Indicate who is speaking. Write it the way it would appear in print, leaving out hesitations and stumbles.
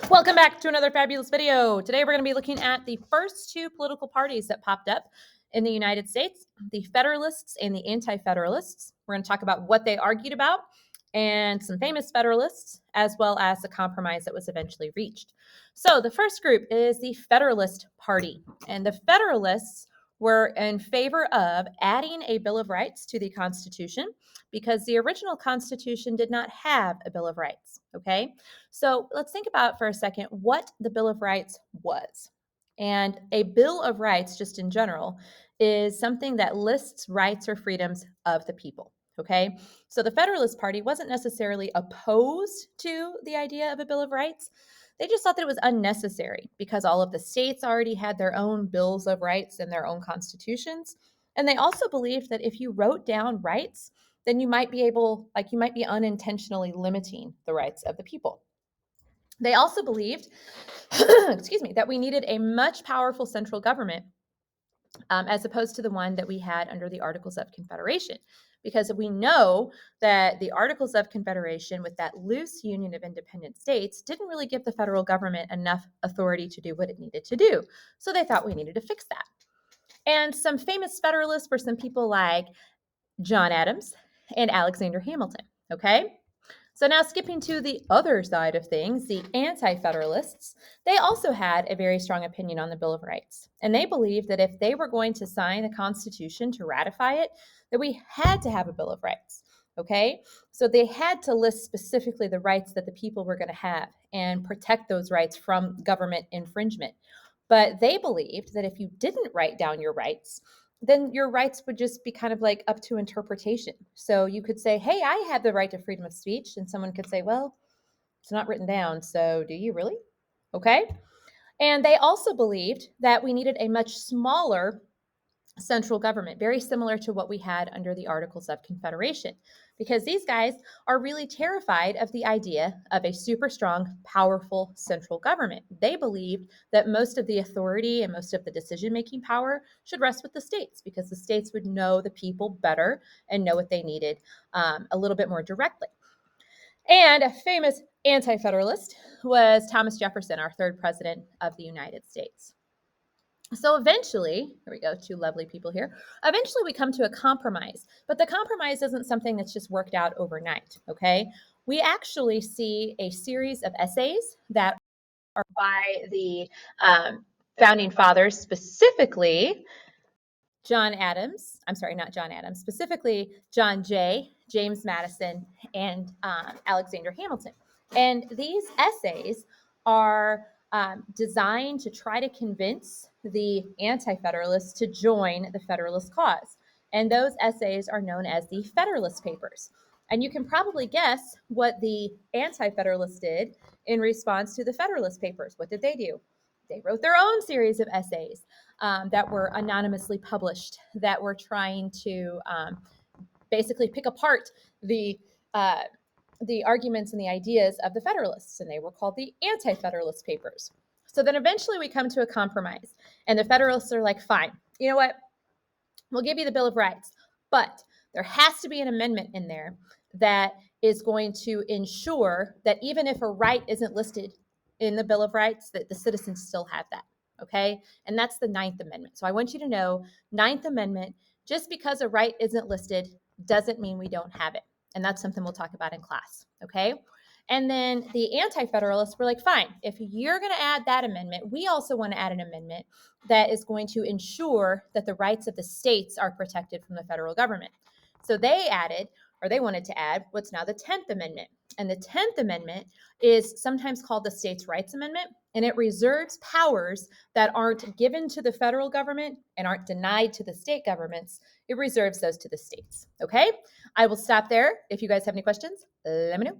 Speaker 1: Welcome back to another fabulous video. Today we're going to be looking at the first two political parties that popped up in the United States, the Federalists and the Anti-Federalists. We're going to talk about what they argued about and some famous Federalists, as well as the compromise that was eventually reached. So the first group is the Federalist Party, and the Federalists were in favor of adding a Bill of Rights to the Constitution because the original Constitution did not have a Bill of Rights, okay? So let's think about for a second what the Bill of Rights was. And a Bill of Rights, just in general, is something that lists rights or freedoms of the people, okay? So the Federalist Party wasn't necessarily opposed to the idea of a Bill of Rights. They just thought that it was unnecessary because all of the states already had their own bills of rights and their own constitutions. And they also believed that if you wrote down rights, then you might be unintentionally limiting the rights of the people. They also believed, that we needed a much powerful central government as opposed to the one that we had under the Articles of Confederation. Because we know that the Articles of Confederation, with that loose union of independent states, didn't really give the federal government enough authority to do what it needed to do. So they thought we needed to fix that. And some famous Federalists were some people like John Adams and Alexander Hamilton, okay? So now skipping to the other side of things, the Anti-Federalists, they also had a very strong opinion on the Bill of Rights. And they believed that if they were going to sign the Constitution to ratify it, that we had to have a Bill of Rights, okay? So they had to list specifically the rights that the people were going to have and protect those rights from government infringement. But they believed that if you didn't write down your rights, then your rights would just be kind of like up to interpretation. So you could say, hey, I have the right to freedom of speech. And someone could say, well, it's not written down. So do you really? Okay. And they also believed that we needed a much smaller central government, very similar to what we had under the Articles of Confederation, because these guys are really terrified of the idea of a super strong, powerful central government. They believed that most of the authority and most of the decision-making power should rest with the states because the states would know the people better and know what they needed a little bit more directly. And a famous anti-federalist was Thomas Jefferson, our third president of the United States. So eventually, here we go, two lovely people here. Eventually we come to a compromise, but the compromise isn't something that's just worked out overnight, okay? We actually see a series of essays that are by the founding fathers, specifically specifically John Jay, James Madison, and Alexander Hamilton. And these essays are designed to try to convince the Anti-Federalists to join the Federalist cause. And those essays are known as the Federalist Papers. And you can probably guess what the Anti-Federalists did in response to the Federalist Papers. What did they do? They wrote their own series of essays that were anonymously published, that were trying to basically pick apart the arguments and the ideas of the Federalists, and they were called the Anti-Federalist Papers. So then eventually we come to a compromise, and the Federalists are like, fine, you know what? We'll give you the Bill of Rights, but there has to be an amendment in there that is going to ensure that even if a right isn't listed in the Bill of Rights, that the citizens still have that, okay? And that's the Ninth Amendment. So I want you to know, Ninth Amendment, just because a right isn't listed doesn't mean we don't have it. And that's something we'll talk about in class, okay? And then the Anti-Federalists were like, fine, if you're going to add that amendment, we also want to add an amendment that is going to ensure that the rights of the states are protected from the federal government. So they wanted to add what's now the 10th Amendment. And the 10th Amendment is sometimes called the States' Rights Amendment, and it reserves powers that aren't given to the federal government and aren't denied to the state governments. It reserves those to the states, okay? I will stop there. If you guys have any questions, let me know.